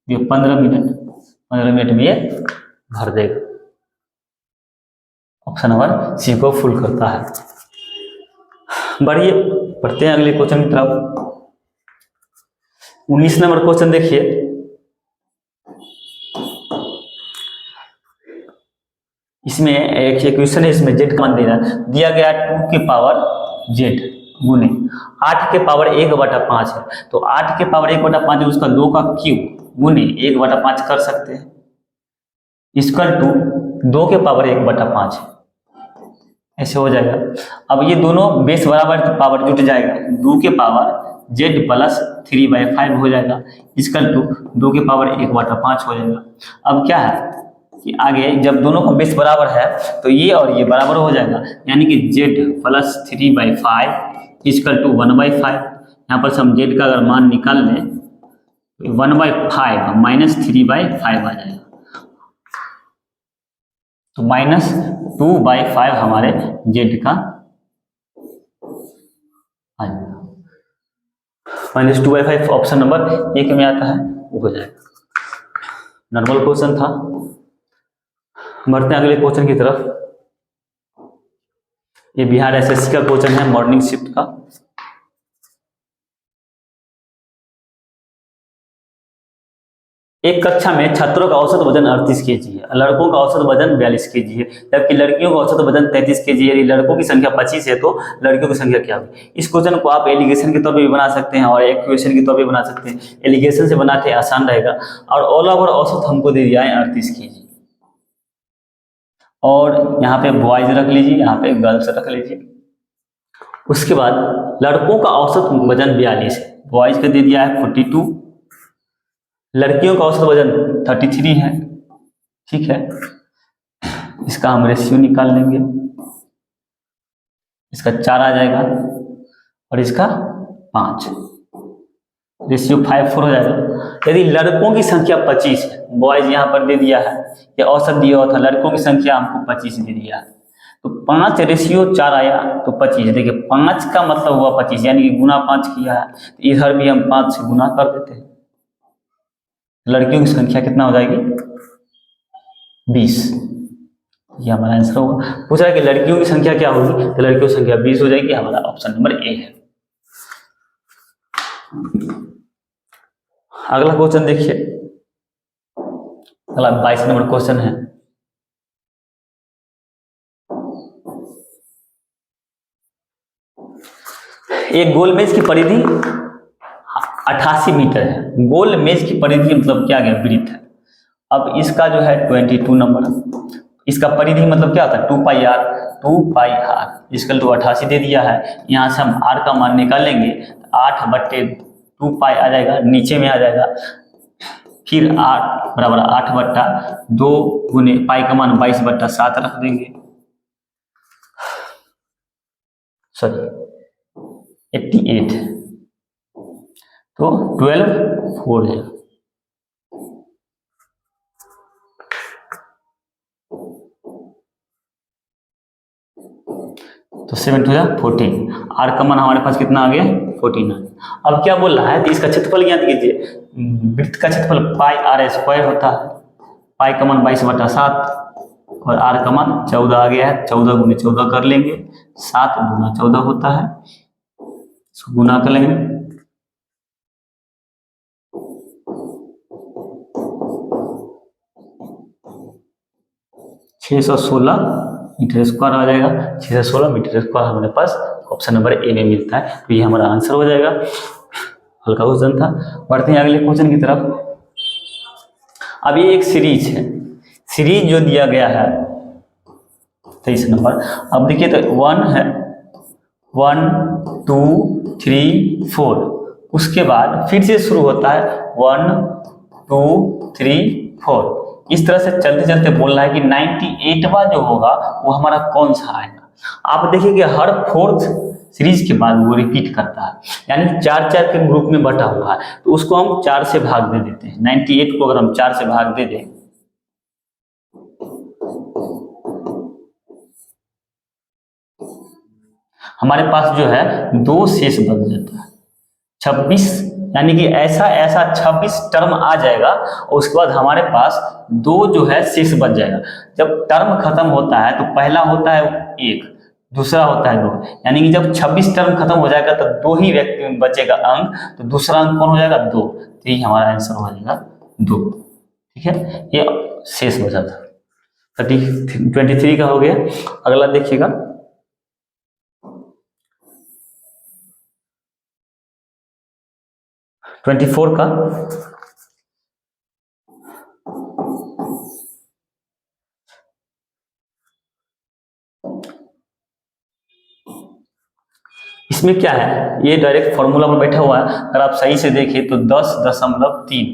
ये 15 मिनट में ये भर देगा। ऑप्शन नंबर सी को फुल करता है। बढ़िए, पढ़ते हैं अगले क्वेश्चन की तरफ। 19 नंबर क्वेश्चन देखिए, इसमें एक इक्वेशन है, इसमें जेड का मान देना दिया गया 2 के पावर जेड गुने 8 के पावर 1/5 है, तो 8 के पावर 1/5 है उसका 2 का क्यूब गुने 1/5 कर सकते हैं, इक्वल टू 2 के पावर 1/5 है, ऐसे हो जाएगा। अब ये दोनों बेस बराबर पावर जुट जाएगा, 2 के पावर जेड प्लस 3/5 हो जाएगा, इक्वल टू 2 के पावर 1/5 हो जाएगा। अब क्या है कि आगे जब दोनों का बेस बराबर है तो ये और ये बराबर हो जाएगा, यानी कि z प्लस 3/5 इक्वल टू 1/5। यहाँ पर से हम z का अगर मान निकाल लें तो 1/5 माइनस 3/5 आ जाएगा, तो माइनस 2/5 हमारे z का आ जाएगा, माइनस 2/5 ऑप्शन नंबर 1 में आता है, वो हो जाएगा। नॉर्मल क्वेश्चन था। बढ़ते हैं अगले क्वेश्चन की तरफ। ये बिहार एसएससी का क्वेश्चन है, मॉर्निंग शिफ्ट का। एक कक्षा में छात्रों का औसत वजन 38 केजी है, लड़कों का औसत वजन 42 केजी है, जबकि लड़कियों का औसत वजन 33 केजी है। यदि लड़कों की संख्या 25 है तो लड़कियों की संख्या क्या होगी। इस क्वेश्चन को आप एलिगेशन के तौर पे भी बना सकते हैं और इक्वेशन के तौर पे बना सकते हैं। एलिगेशन से बनाते आसान रहेगा। और ऑल ओवर औसत हमको दे दिया है 38 केजी, और यहाँ पे बॉयज रख लीजिए, यहाँ पे गर्ल्स रख लीजिए। उसके बाद लड़कों का औसत वजन 42 है, बॉयज का दे दिया है 42, लड़कियों का औसत वजन 33 है। ठीक है, इसका हम रेशियो निकाल लेंगे, इसका 4 आ जाएगा और इसका 5, रेशियो 5:4 हो जाएगा। यदि लड़कों की संख्या 25 है, बॉयज यहाँ पर दे दिया है, ये औसत दिया हुआ था, लड़कों की संख्या हमको 25 दे दिया है, तो 5 रेशियो 4 आया तो 25। देखिए 5 का मतलब हुआ 25, यानी कि गुना 5 किया है, तो इधर भी हम 5 से गुना कर देते हैं। लड़कियों की संख्या कितना हो जाएगी 20, ये हमारा आंसर होगा। पूछ रहा है कि लड़कियों की संख्या क्या होगी, तो लड़कियों की संख्या 20 हो जाएगी, हमारा ऑप्शन नंबर ए है। अगला क्वेश्चन देखिए, अगला 22 नंबर क्वेश्चन है। एक गोल मेज की परिधि 88 मीटर है। गोल मेज की परिधि मतलब क्या गया, वृत्त है। अब इसका जो है 22 नंबर, इसका परिधि मतलब क्या होता है 2πr इसकल टू 88 दे दिया है। यहाँ से हम r का मान निकालेंगे, 8/2π आ जाएगा, नीचे में आ जाएगा, फिर 8 बराबर 8/2 गुने पाई का मान 22/7 रख देंगे, सॉरी 88, तो 12/4 है। तो 7 2 14, आर का मान हमारे पास कितना आ गया 14। अब क्या बोल रहा है कि इसका क्षेत्रफल ज्ञात कीजिए। वृत्त का क्षेत्रफल πr² होता है, पाई का मान 22/7 और आर का मान 14 आ गया है, 14 गुने 14 कर लेंगे, 7 गुना 14 होता है, इसको गुना कर लेंगे, 616 मीटर स्क्वायर आ जाएगा। 616 मीटर स्क्वायर हमारे पास ऑप्शन नंबर ए में मिलता है, तो ये हमारा आंसर हो जाएगा। हल्का क्वेश्चन था। बढ़ते हैं अगले क्वेश्चन की तरफ। अब ये एक सीरीज है, सीरीज जो दिया गया है 23 नंबर। अब देखिए तो 1 है, 1 2 3 4, उसके बाद फिर से शुरू होता है 1 2 3 4। इस तरह से चलते चलते बोल रहा है कि 98वां जो होगा वो हमारा कौन सा आएगा। आप देखिए कि हर फोर्थ सीरीज के बाद वो रिपीट करता है, यानी 4-4 के ग्रुप में बटा हुआ है, तो उसको हम 4 से भाग दे देते हैं। 98 को अगर हम 4 से भाग दे दें, हमारे पास जो है 2 शेष बच जाता है 26, यानी कि ऐसा 26 टर्म आ जाएगा और उसके बाद हमारे पास 2 जो है शेष बच जाएगा। जब टर्म खत्म होता है तो पहला होता है 1, दूसरा होता है 2, यानी कि जब 26 टर्म खत्म हो जाएगा तो 2 ही व्यक्ति में बचेगा अंक, तो दूसरा अंक कौन हो जाएगा 2, तो ये हमारा आंसर हो जाएगा 2। ठीक है, ये शेष बचा था। 23 का हो गया। अगला देखिएगा, ट्वेंटी 24 का। इसमें क्या है, ये डायरेक्ट फॉर्मूला में बैठा हुआ है। अगर आप सही से देखें तो 10.3,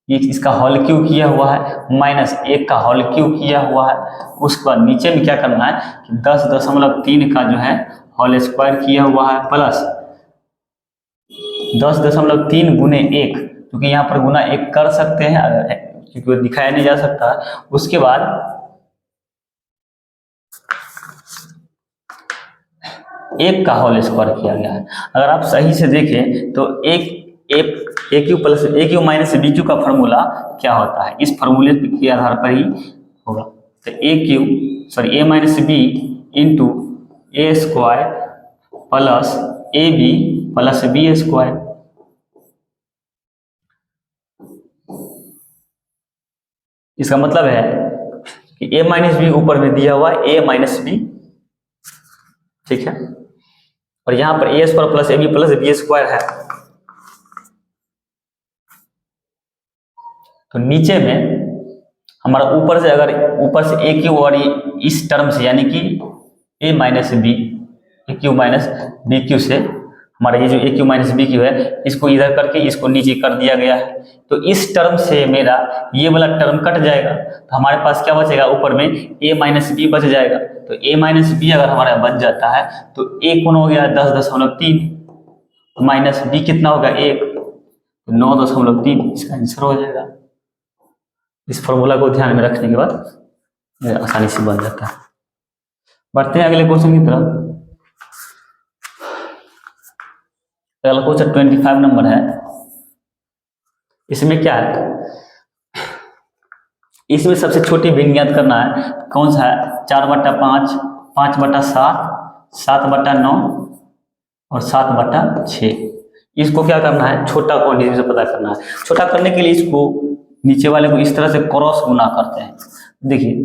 ये इसका हॉल क्यू किया हुआ है, -1 का हॉल क्यू किया हुआ है। उसके बाद नीचे में क्या करना है कि 10.3 का जो है होल स्क्वायर किया हुआ है, प्लस 10.3 गुने 1, क्योंकि यहाँ पर गुना 1 कर सकते हैं क्योंकि वो दिखाया नहीं जा सकता। उसके बाद एक का होल स्क्वायर किया गया है। अगर आप सही से देखें तो ए क्यू माइनस बी क्यू का फॉर्मूला क्या होता है, इस फॉर्मूले के आधार पर ही होगा। तो a minus b into a square plus a b plus b square. इसका मतलब है कि ए माइनस बी ऊपर में दिया हुआ ए माइनस बी, ठीक है, और यहां पर a square plus a b plus b square है। तो नीचे में हमारा ऊपर से ए क्यू और इस टर्म से, यानी कि ए क्यू माइनस बी क्यू से हमारा ये जो ए क्यू माइनस बी क्यू है, इसको इधर करके इसको नीचे कर दिया गया है। तो इस टर्म से मेरा ये वाला टर्म कट जाएगा, तो हमारे पास क्या बचेगा, ऊपर में ए माइनस बी बच जाएगा। तो ए माइनस बी अगर हमारा बच जाता है तो ए कौन हो गया 10.3, माइनस बी कितना होगा 1, तो 9.3, इसका आंसर हो जाएगा। इस फॉर्मूला को ध्यान में रखने के बाद आसानी से बन जाता है। बढ़ते हैं अगले क्वेश्चन की तरफ। अगला क्वेश्चन 25 नंबर है। इसमें क्या है, इसमें सबसे छोटी भिन्न ज्ञात करना है। कौन सा है, 4/5, 5/7, 7/9 और 7/6। इसको क्या करना है, छोटा क्वांटिटी से पता करना है। छोटा करने के लिए इसको नीचे वाले को इस तरह से क्रॉस गुना करते हैं। देखिए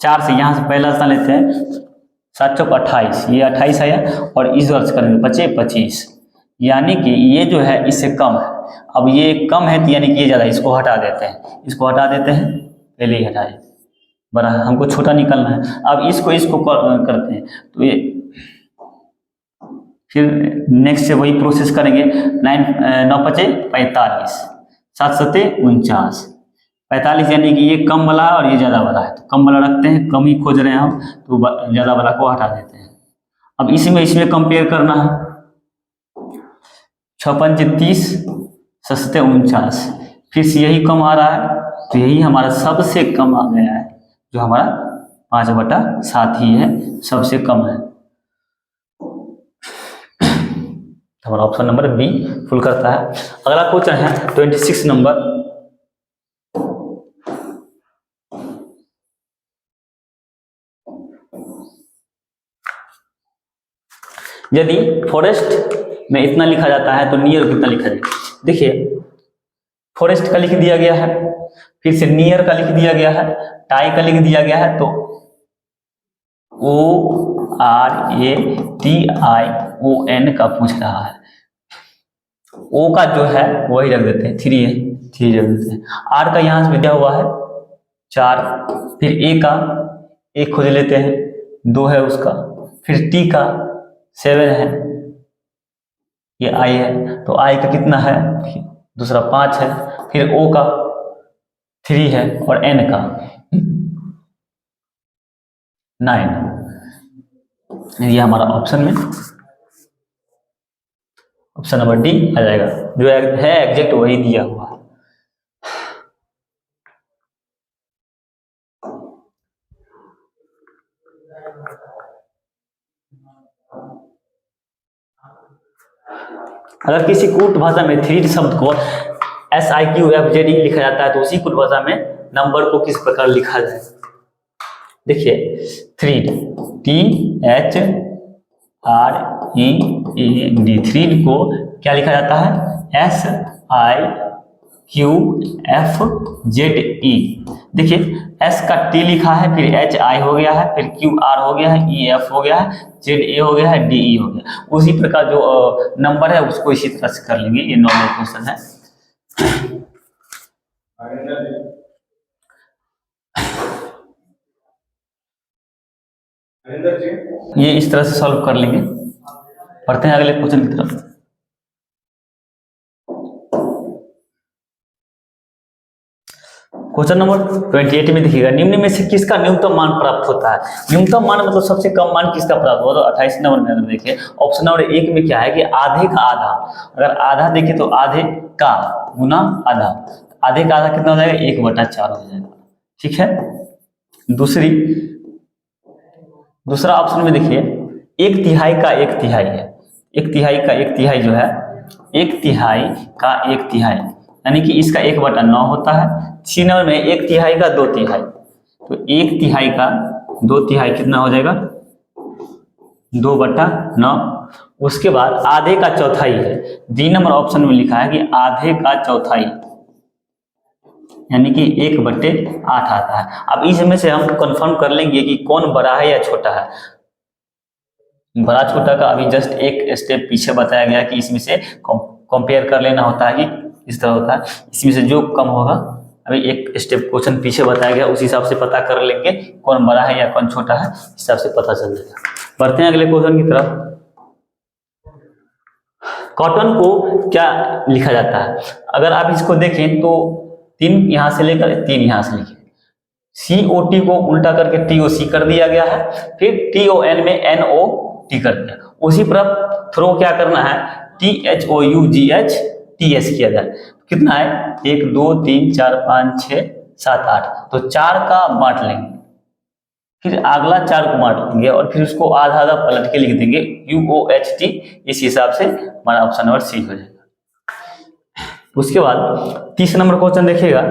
4 से यहाँ से पहला स्थान लेते हैं, 7 चौक 28, ये 28 आया, और इस वर्ष करेंगे 25, यानी कि ये जो है इससे कम है। अब ये कम है तो यानी कि ये ज़्यादा, इसको हटा देते हैं, पहले ही हटाए, बड़ा हमको छोटा निकलना है। अब इसको करते हैं, तो ये फिर नेक्स्ट से वही प्रोसेस करेंगे। 9×5 = 45, 7×7 = 49, 45 यानी कि ये कम वाला है और ये ज़्यादा वाला है, तो कम वाला रखते हैं, कम ही खोज रहे हैं हम, तो ज़्यादा वाला को हटा देते हैं। अब इसमें कंपेयर करना है, 6×5 = 30, 7×7 = 49, फिर से यही कम आ रहा है, तो यही हमारा सबसे कम आ गया है, जो हमारा 5/7 ही है, सबसे कम है। हमारा ऑप्शन नंबर बी फुल करता है। अगला क्वेश्चन है 26 नंबर। यदि फॉरेस्ट में इतना लिखा जाता है तो नियर कितना लिखा जाएगा। देखिए फॉरेस्ट का लिख दिया गया है, फिर से नियर का लिख दिया गया है, टाई का लिख दिया गया है, तो ORATION का पूछ रहा है। ओ का जो है वही रख देते हैं, 3 है, 3 रख देते हैं। आर का यहाँ से दिया हुआ है 4, फिर ए का 1 खोज लेते हैं, 2 है उसका, फिर टी का 7 है, ये आई है, तो आई का कितना है, दूसरा 5 है, फिर ओ का 3 है और एन का 9। ये हमारा ऑप्शन में ऑप्शन नंबर डी आ जाएगा, जो है एग्जैक्ट वही दिया हुआ है। अगर किसी कूट भाषा में 3 शब्द को SIQFZE लिखा जाता है तो उसी कूट भाषा में नंबर को किस प्रकार लिखा जाए। देखिए 3 THREED, 3 को क्या लिखा जाता है, SIQFZE। देखिए S का T लिखा है, फिर HI हो गया है, फिर QR हो गया है, EF हो गया है, ZA हो गया है, DE हो गया। उसी प्रकार जो नंबर है उसको इसी तरह से कर लेंगे। ये नॉर्मल क्वेश्चन है। ये इस तरह से सॉल्व कर लेंगे। पढ़ते हैं अगले क्वेश्चन की तरफ। क्वेश्चन नंबर 28 में देखिएगा, निम्न में से किसका न्यूनतम मान प्राप्त होता है। न्यूनतम मान मतलब सबसे कम मान किसका प्राप्त हुआ, तो 28 नंबर में अगर देखिए ऑप्शन नंबर 1 में क्या है कि आधे का आधा। अगर आधा देखें तो आधे का गुना आधा, आधे का आधा कितना हो जाएगा, 1/4 हो जाएगा। ठीक है। दूसरा ऑप्शन में देखिए 1/3 का 1/3 है। 1/3 का 1/3 जो है 1/3 का 1/3 यानी कि इसका 1/9 होता है। 3 नंबर में 1/3 का 2/3, तो 1/3 का 2/3 कितना हो जाएगा, 2/9। उसके बाद आधे का चौथाई है। डी नंबर ऑप्शन में लिखा है कि आधे का चौथाई यानी कि 1/8 आता है। अब इसमें से हम कंफर्म कर लेंगे कि कौन बड़ा है या छोटा है। बड़ा छोटा का अभी जस्ट एक स्टेप पीछे बताया गया कि इसमें से कंपेयर कर लेना होता है कि इस तरह होता है। इसमें से जो कम होगा, अभी एक स्टेप क्वेश्चन पीछे बताया गया, उस हिसाब से पता कर लेंगे कौन बड़ा है या कौन छोटा है, इस हिसाब से पता चल जाएगा। बढ़ते हैं अगले क्वेश्चन की तरफ। कॉटन को क्या लिखा जाता है। अगर आप इसको देखें तो 3 यहां से लेकर 3 यहां से लिखे, COT को उल्टा करके TOC कर दिया गया है, फिर TON में NOT कर दिया। उसी पर थ्रो क्या करना है, THOUGHTS किया जाए। कितना है, 1 2 3 4 5 6 7 8, तो 4 का बांट लेंगे, फिर अगला 4 को बांट लेंगे और फिर उसको आधा आधा पलट के लिख देंगे UOHT। इस हिसाब से हमारा ऑप्शन नंबर सी हो जाएगा। उसके बाद 30 नंबर क्वेश्चन देखिएगा,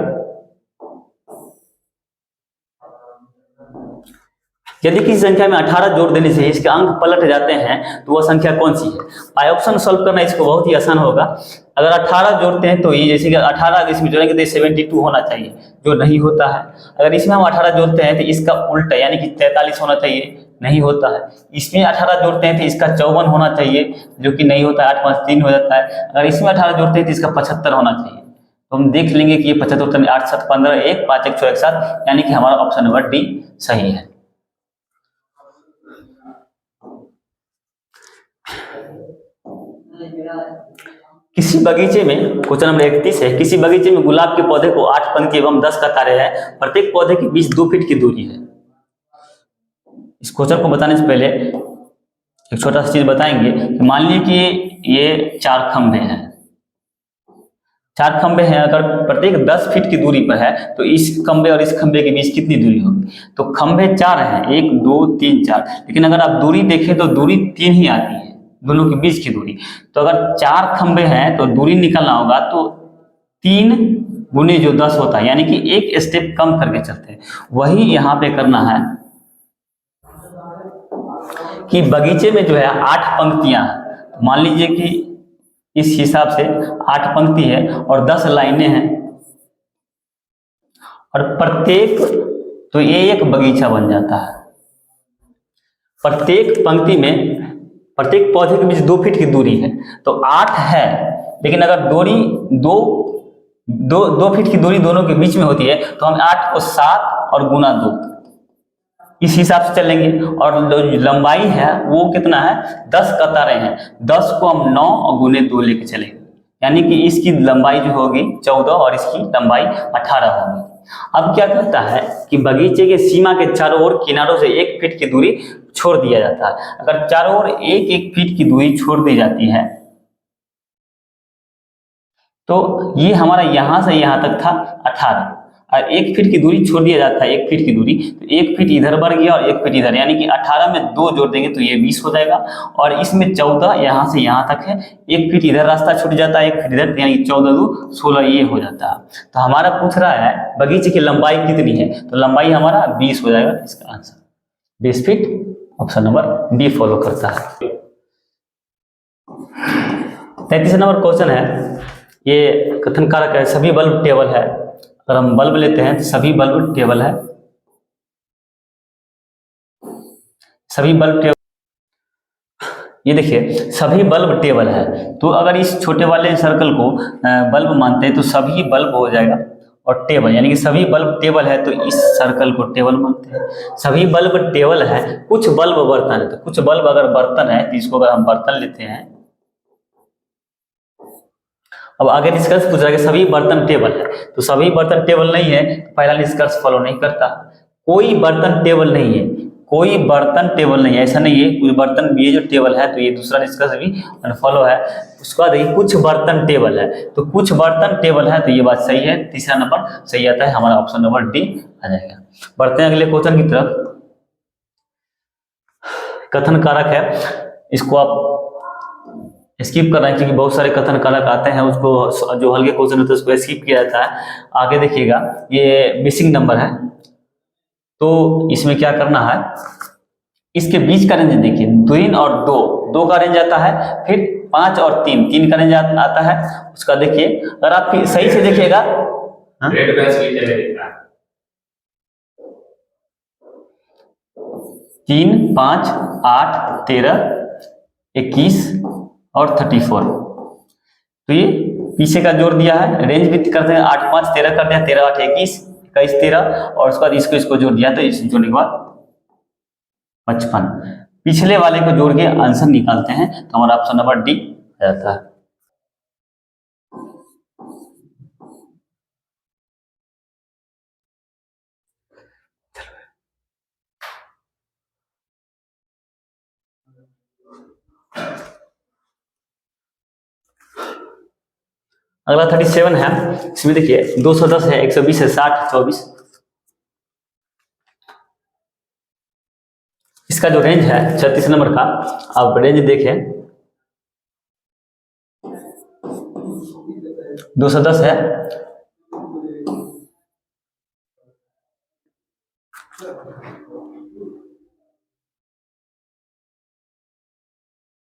यदि किसी संख्या में 18 जोड़ देने से इसके अंक पलट जाते हैं तो वह संख्या कौन सी है। बाय ऑप्शन सॉल्व करना इसको बहुत ही आसान होगा। अगर 18 जोड़ते हैं तो ये जैसे कि 18 इसमें जोड़ेंगे तो 72 होना चाहिए, जो नहीं होता है। अगर इसमें हम 18 जोड़ते हैं तो इसका उल्टा यानी कि 43 होना चाहिए, नहीं होता है। इसमें 18 जोड़ते हैं तो इसका 54 होना चाहिए, जो कि नहीं होता है, 8 5 3 हो जाता है। अगर इसमें 18 जोड़ते हैं तो इसका 75 होना चाहिए। तो हम देख लेंगे कि ये 75 8 7 15 1 5 1 6 1 7, यानी कि हमारा ऑप्शन नंबर डी सही है। किसी बगीचे में, क्वेश्चन नंबर 31 है, किसी बगीचे में गुलाब के पौधे को 8 पंक्ति एवं 10 कतारें है, प्रत्येक पौधे के बीच 2 फीट की दूरी है। इस क्वेश्चन को बताने से पहले एक छोटा सा चीज बताएंगे कि मान लीजिए कि ये 4 खंभे हैं, 4 खंभे हैं। अगर प्रत्येक 10 फीट की दूरी पर है तो इस खंभे और इस खंभे के बीच कितनी दूरी होगी। तो खंभे 4 हैं, 1 2 3 4, लेकिन अगर आप दूरी देखें तो दूरी 3 ही आती है, दोनों के बीच की दूरी। तो अगर 4 खंभे हैं तो दूरी निकालना होगा तो 3 गुने जो 10 होता है, यानी कि एक स्टेप कम करके चलते हैं। वही यहाँ पे करना है कि बगीचे में जो है 8 पंक्तियां हैं। मान लीजिए कि इस हिसाब से 8 पंक्ति है और 10 लाइनें हैं, और प्रत्येक, तो ये एक बगीचा बन जाता है। प्रत्येक पंक्ति में, प्रत्येक पौधे के बीच 2 फीट की दूरी है, तो 8 है। लेकिन अगर दूरी 2 फीट की दूरी दोनों के बीच में होती है तो हम 8 को 7 और गुना 2, इस हिसाब से चलेंगे। और जो लंबाई है वो कितना है, 10 कतारें हैं, 10 को हम 9 और गुने 2 लेके चलेंगे, यानी कि इसकी लंबाई जो होगी 14 और इसकी लंबाई 18 होगी। अब क्या करता है कि बगीचे के सीमा के चारों ओर किनारों से 1 फीट की दूरी छोड़ दिया जाता है। अगर चारों ओर 1-1 फीट की दूरी छोड़ दी जाती है तो ये हमारा यहां से यहां तक था 18, और 1 फीट की दूरी छोड़ दिया जाता है, 1 फीट की दूरी, तो 1 फीट इधर बढ़ गया और 1 फीट इधर, यानी कि 18 में 2 जोड़ देंगे तो ये 20 हो जाएगा। और इसमें 14 यहाँ से यहाँ तक है, 1 फीट इधर रास्ता छूट जाता है, 1 फीट इधर, यानी 14 2 16 ये हो जाता है। तो हमारा पूछ रहा है बगीचे की लंबाई कितनी है, तो लंबाई हमारा 20 हो जाएगा, इसका answer 20 feet, option number D follow करता है। 33 नंबर क्वेश्चन है, ये कथन कारक है, सभी बल्ब टेबल है। अगर हम बल्ब लेते हैं तो सभी बल्ब टेबल है, सभी बल्ब टेबल, ये देखिए सभी बल्ब टेबल है, तो अगर इस छोटे वाले सर्कल को बल्ब मानते हैं तो सभी बल्ब हो जाएगा, और टेबल यानी कि सभी बल्ब टेबल है तो इस सर्कल को टेबल मानते हैं। सभी बल्ब टेबल है, कुछ बल्ब बर्तन है, तो कुछ बल्ब अगर बर्तन है तो इसको अगर हम बर्तन लेते हैं, अब आगे निष्कर्ष पूछ रहा है कि सभी बर्तन टेबल है, तो सभी बर्तन टेबल नहीं है, पहला निष्कर्ष फॉलो नहीं करता। कोई बर्तन टेबल नहीं है, कोई बर्तन टेबल नहीं है, ऐसा नहीं है कोई बर्तन भी है जो टेबल है, तो ये दूसरा निष्कर्ष भी अनफॉलो है। उसके बाद देखिए कुछ बर्तन टेबल है, तो कुछ बर्तन टेबल है, तो ये बात सही है, तीसरा नंबर सही आता है, हमारा ऑप्शन नंबर डी आ जाएगा। बढ़ते हैं अगले क्वेश्चन की तरफ। कथन कारक है, इसको आप स्किप कर रहे हैं क्योंकि बहुत सारे कथन कारक आते हैं, उसको जो हल्के क्वेश्चन होते हैं उसको स्किप किया जाता है। आगे देखिएगा, ये मिसिंग नंबर है, तो इसमें क्या करना है, इसके बीच का रेंज देखिए, 3 और 2 का रेंज आता है, फिर 5 और 3 का रेंज आता है। उसका देखिए, अगर आप सही से देखिएगा, 3 5 8 13 21 और 34, तो ये पीछे का जोड़ दिया है, रेंज भी करते हैं, 8 5 13 कर दिया, 13 8 21 21 13, और उसके बाद इसको जोड़ दिया, तो इस जोड़ने के बाद 55, पिछले वाले को जोड़ के आंसर निकालते हैं, तो हमारा ऑप्शन नंबर डी आ जाता है। अगला 37 है, इसमें देखिए 210 है, 120 है, 60 24, इसका जो रेंज है 36 नंबर का, आप रेंज देखें, 210 है,